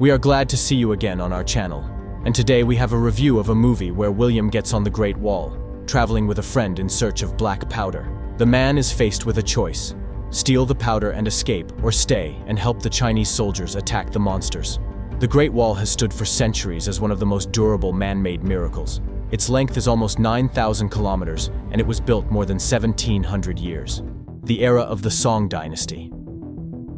We are glad to see you again on our channel, and today we have a review of a movie where William gets on the Great Wall, traveling with a friend in search of black powder. The man is faced with a choice: steal the powder and escape, or stay and help the Chinese soldiers attack the monsters. The Great Wall has stood for centuries as one of the most durable man-made miracles. Its length is almost 9,000 kilometers, and it was built more than 1,700 years. The era of the Song dynasty.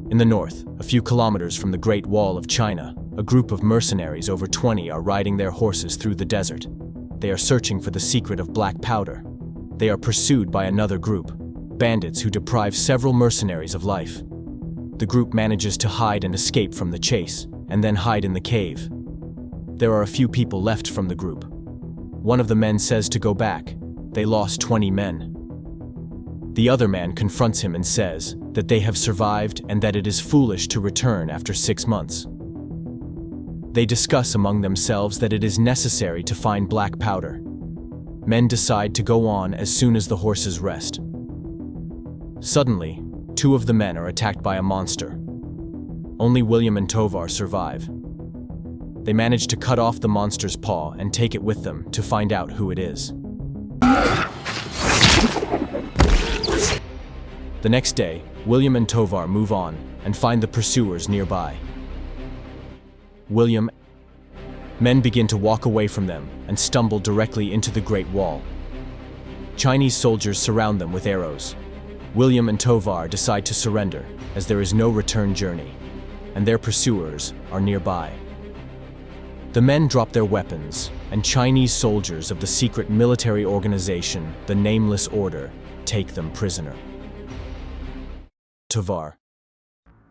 In the north, a few kilometers from the Great Wall of China, a group of mercenaries over 20 are riding their horses through the desert. They are searching for the secret of black powder. They are pursued by another group, bandits who deprive several mercenaries of life. The group manages to hide and escape from the chase, and then hide in the cave. There are a few people left from the group. One of the men says to go back. They lost 20 men. The other man confronts him and says that they have survived and that it is foolish to return after 6 months. They discuss among themselves that it is necessary to find black powder. Men decide to go on as soon as the horses rest. Suddenly, 2 of the men are attacked by a monster. Only William and Tovar survive. They manage to cut off the monster's paw and take it with them to find out who it is. The next day, William and Tovar move on and find the pursuers nearby. Men begin to walk away from them and stumble directly into the Great Wall. Chinese soldiers surround them with arrows. William and Tovar decide to surrender as there is no return journey, and their pursuers are nearby. The men drop their weapons, and Chinese soldiers of the secret military organization, the Nameless Order, take them prisoner. Tovar.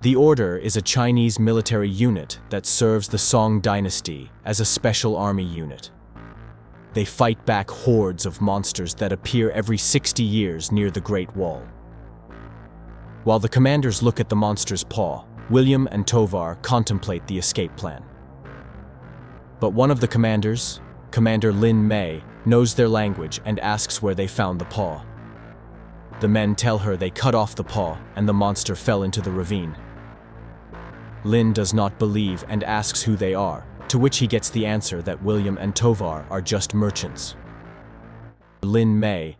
The Order is a Chinese military unit that serves the Song dynasty as a special army unit. They fight back hordes of monsters that appear every 60 years near the Great Wall. While the commanders look at the monster's paw, William and Tovar contemplate the escape plan. But one of the commanders, Commander Lin Mei, knows their language and asks where they found the paw. The men tell her they cut off the paw and the monster fell into the ravine. Lin does not believe and asks who they are, to which he gets the answer that William and Tovar are just merchants. Lin Mei.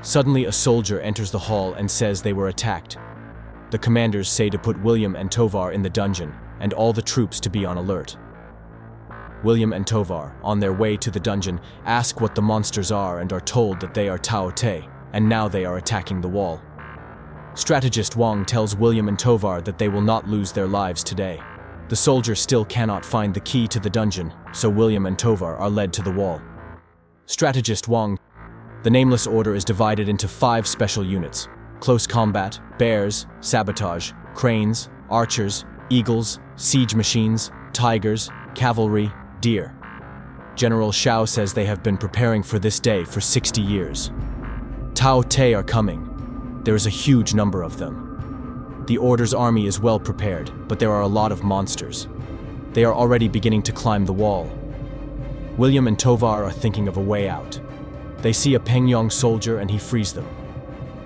Suddenly a soldier enters the hall and says they were attacked. The commanders say to put William and Tovar in the dungeon and all the troops to be on alert. William and Tovar, on their way to the dungeon, ask what the monsters are and are told that they are Tao Te, and now they are attacking the wall. Strategist Wang tells William and Tovar that they will not lose their lives today. The soldiers still cannot find the key to the dungeon, so William and Tovar are led to the wall. Strategist Wang. The Nameless Order is divided into 5 special units: close combat, bears, sabotage, cranes, archers, eagles, siege machines, tigers, cavalry, deer. General Xiao says they have been preparing for this day for 60 years. Tao Te are coming. There is a huge number of them. The Order's army is well prepared, but there are a lot of monsters. They are already beginning to climb the wall. William and Tovar are thinking of a way out. They see a Pengyong soldier and he frees them.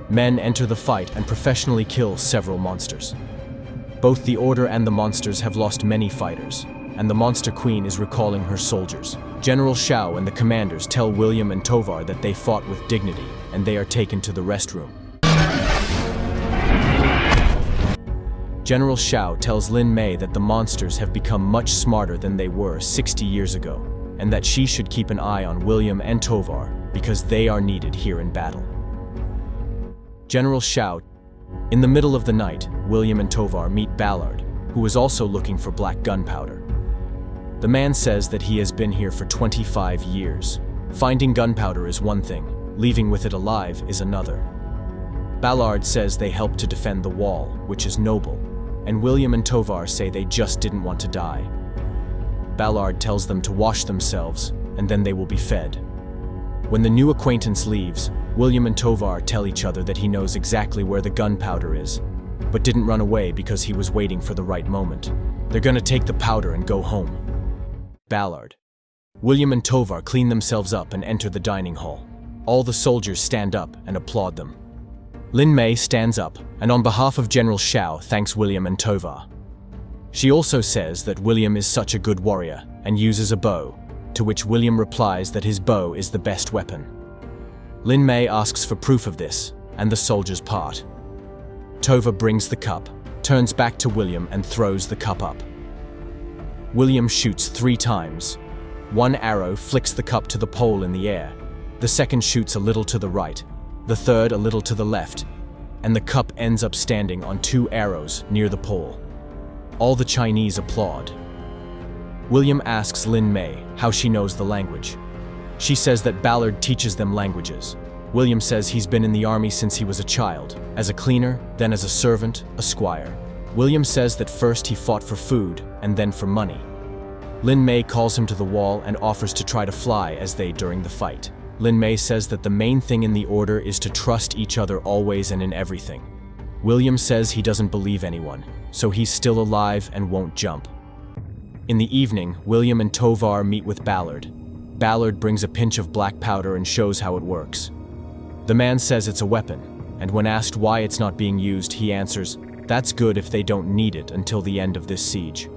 Men enter the fight and professionally kill several monsters. Both the Order and the monsters have lost many fighters, and the Monster Queen is recalling her soldiers. General Xiao and the commanders tell William and Tovar that they fought with dignity, and they are taken to the restroom. General Xiao tells Lin Mei that the monsters have become much smarter than they were 60 years ago, and that she should keep an eye on William and Tovar because they are needed here in battle. General Xiao. In the middle of the night, William and Tovar meet Ballard, who is also looking for black gunpowder. The man says that he has been here for 25 years. Finding gunpowder is one thing, leaving with it alive is another. Ballard says they helped to defend the wall, which is noble, and William and Tovar say they just didn't want to die. Ballard tells them to wash themselves, and then they will be fed. When the new acquaintance leaves, William and Tovar tell each other that he knows exactly where the gunpowder is, but didn't run away because he was waiting for the right moment. They're gonna take the powder and go home. Ballard. William and Tovar clean themselves up and enter the dining hall. All the soldiers stand up and applaud them. Lin Mei stands up and on behalf of General Xiao thanks William and Tovar. She also says that William is such a good warrior and uses a bow, to which William replies that his bow is the best weapon. Lin Mei asks for proof of this, and the soldiers part. Tova brings the cup, turns back to William and throws the cup up. William shoots 3 times. One arrow flicks the cup to the pole in the air, the second shoots a little to the right, the third a little to the left, and the cup ends up standing on 2 arrows near the pole. All the Chinese applaud. William asks Lin Mei how she knows the language. She says that Ballard teaches them languages. William says he's been in the army since he was a child, as a cleaner, then as a servant, a squire. William says that first he fought for food, and then for money. Lin Mei calls him to the wall and offers to try to fly as they during the fight. Lin Mei says that the main thing in the order is to trust each other always and in everything. William says he doesn't believe anyone, so he's still alive and won't jump. In the evening, William and Tovar meet with Ballard. Ballard brings a pinch of black powder and shows how it works. The man says it's a weapon, and when asked why it's not being used, he answers, "That's good if they don't need it until the end of this siege."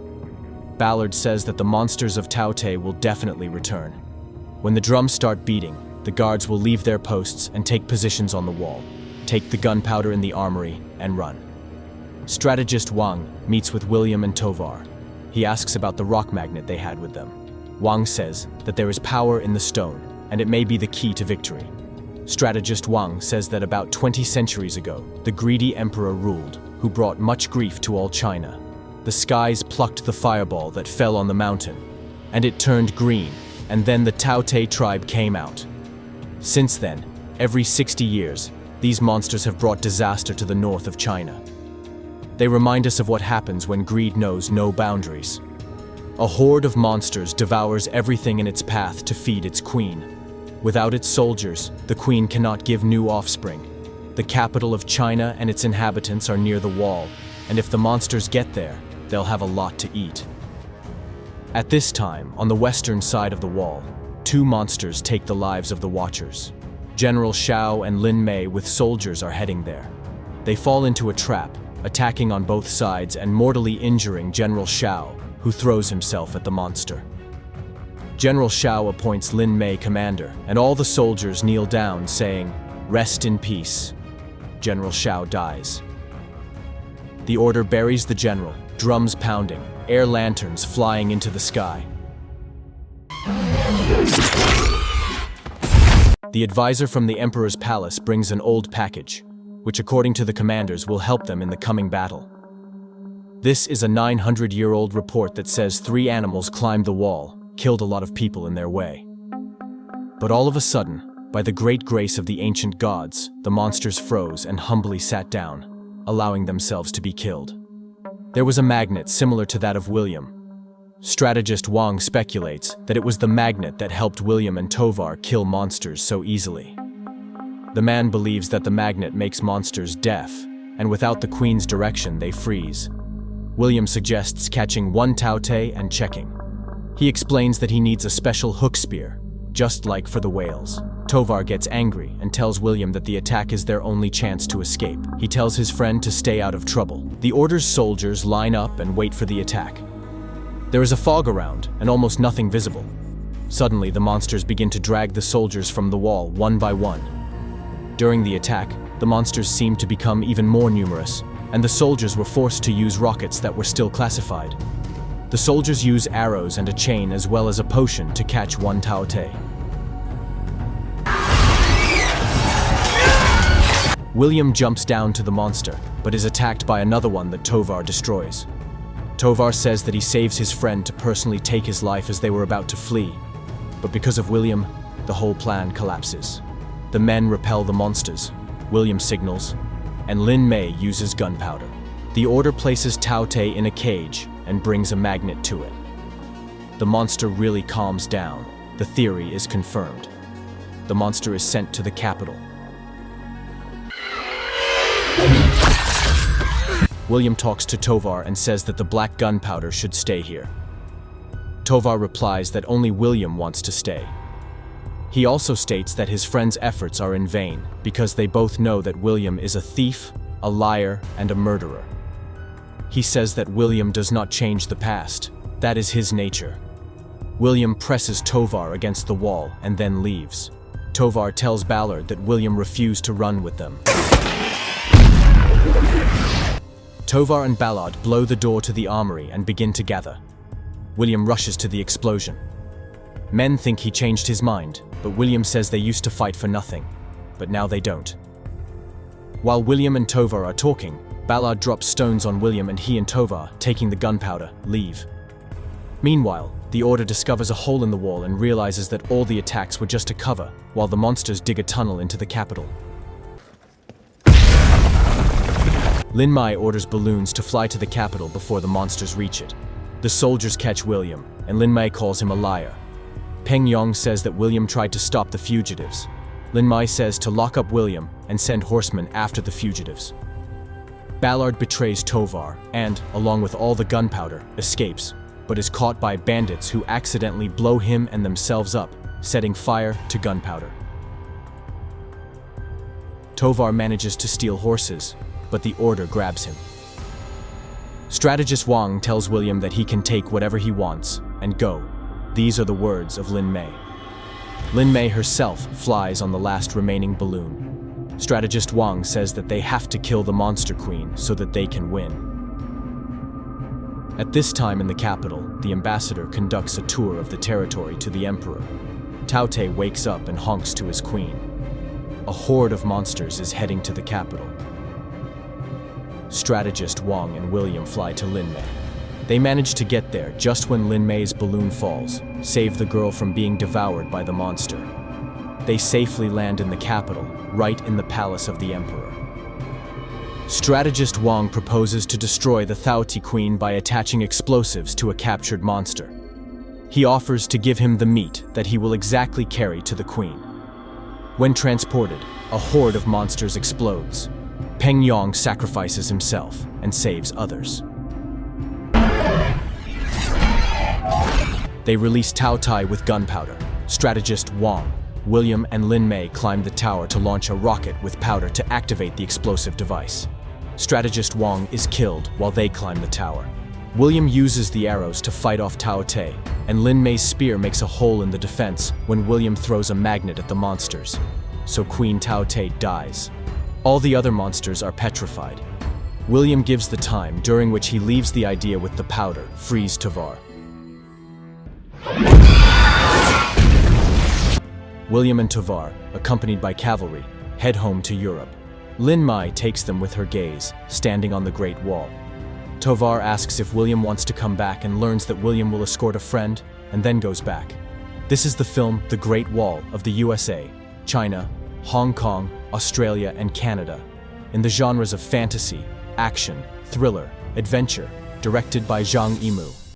Ballard says that the monsters of Taote will definitely return. When the drums start beating, the guards will leave their posts and take positions on the wall, take the gunpowder in the armory, and run. Strategist Wang meets with William and Tovar. He asks about the rock magnet they had with them. Wang says that there is power in the stone, and it may be the key to victory. Strategist Wang says that about 20 centuries ago, the greedy emperor ruled, who brought much grief to all China. The skies plucked the fireball that fell on the mountain, and it turned green, and then the Taote tribe came out. Since then, every 60 years, these monsters have brought disaster to the north of China. They remind us of what happens when greed knows no boundaries. A horde of monsters devours everything in its path to feed its queen. Without its soldiers, the queen cannot give new offspring. The capital of China and its inhabitants are near the wall, and if the monsters get there, they'll have a lot to eat. At this time, on the western side of the wall, 2 monsters take the lives of the Watchers. General Shao and Lin Mei with soldiers are heading there. They fall into a trap, attacking on both sides and mortally injuring General Shao, who throws himself at the monster. General Shao appoints Lin Mei commander, and all the soldiers kneel down, saying, "Rest in peace." General Shao dies. The order buries the general, drums pounding, air lanterns flying into the sky. The advisor from the Emperor's palace brings an old package, which according to the commanders will help them in the coming battle. This is a 900-year-old report that says 3 animals climbed the wall, killed a lot of people in their way. But all of a sudden, by the great grace of the ancient gods, the monsters froze and humbly sat down, allowing themselves to be killed. There was a magnet similar to that of William. Strategist Wang speculates that it was the magnet that helped William and Tovar kill monsters so easily. The man believes that the magnet makes monsters deaf, and without the queen's direction they freeze. William suggests catching one Taote and checking. He explains that he needs a special hook spear, just like for the whales. Tovar gets angry and tells William that the attack is their only chance to escape. He tells his friend to stay out of trouble. The order's soldiers line up and wait for the attack. There is a fog around and almost nothing visible. Suddenly, the monsters begin to drag the soldiers from the wall one by one. During the attack, the monsters seemed to become even more numerous, and the soldiers were forced to use rockets that were still classified. The soldiers use arrows and a chain as well as a potion to catch one Taote. William jumps down to the monster, but is attacked by another one that Tovar destroys. Tovar says that he saves his friend to personally take his life as they were about to flee, but because of William, the whole plan collapses. The men repel the monsters, William signals, and Lin Mei uses gunpowder. The order places Taote in a cage and brings a magnet to it. The monster really calms down. The theory is confirmed. The monster is sent to the capital. William talks to Tovar and says that the black gunpowder should stay here. Tovar replies that only William wants to stay. He also states that his friend's efforts are in vain because they both know that William is a thief, a liar, and a murderer. He says that William does not change the past. That is his nature. William presses Tovar against the wall and then leaves. Tovar tells Ballard that William refused to run with them. Tovar and Ballard blow the door to the armory and begin to gather. William rushes to the explosion. Men think he changed his mind, but William says they used to fight for nothing, but now they don't. While William and Tovar are talking, Ballard drops stones on William and he and Tovar, taking the gunpowder, leave. Meanwhile, the Order discovers a hole in the wall and realizes that all the attacks were just a cover, while the monsters dig a tunnel into the capital. Lin Mai orders balloons to fly to the capital before the monsters reach it. The soldiers catch William, and Lin Mai calls him a liar. Peng Yong says that William tried to stop the fugitives. Lin Mai says to lock up William and send horsemen after the fugitives. Ballard betrays Tovar and, along with all the gunpowder, escapes, but is caught by bandits who accidentally blow him and themselves up, setting fire to gunpowder. Tovar manages to steal horses, but the Order grabs him. Strategist Wang tells William that he can take whatever he wants and go. These are the words of Lin Mei. Lin Mei herself flies on the last remaining balloon. Strategist Wang says that they have to kill the Monster Queen so that they can win. At this time in the capital, the ambassador conducts a tour of the territory to the emperor. Tao Te wakes up and honks to his queen. A horde of monsters is heading to the capital. Strategist Wang and William fly to Lin Mei. They manage to get there just when Lin Mei's balloon falls, save the girl from being devoured by the monster. They safely land in the capital, right in the palace of the emperor. Strategist Wang proposes to destroy the Tao Te Queen by attaching explosives to a captured monster. He offers to give him the meat that he will exactly carry to the queen. When transported, a horde of monsters explodes. Peng Yong sacrifices himself and saves others. They release Tao Tai with gunpowder. Strategist Wang, William, and Lin Mei climb the tower to launch a rocket with powder to activate the explosive device. Strategist Wang is killed while they climb the tower. William uses the arrows to fight off Tao Te, and Lin Mei's spear makes a hole in the defense when William throws a magnet at the monsters. So Queen Tao Te dies. All the other monsters are petrified. William gives the time during which he leaves the idea with the powder, frees Tovar. William and Tovar, accompanied by cavalry, head home to Europe. Lin Mai takes them with her gaze, standing on the Great Wall. Tovar asks if William wants to come back and learns that William will escort a friend, and then goes back. This is the film The Great Wall of the USA, China, Hong Kong, Australia, and Canada, in the genres of fantasy, action, thriller, adventure, directed by Zhang Yimou.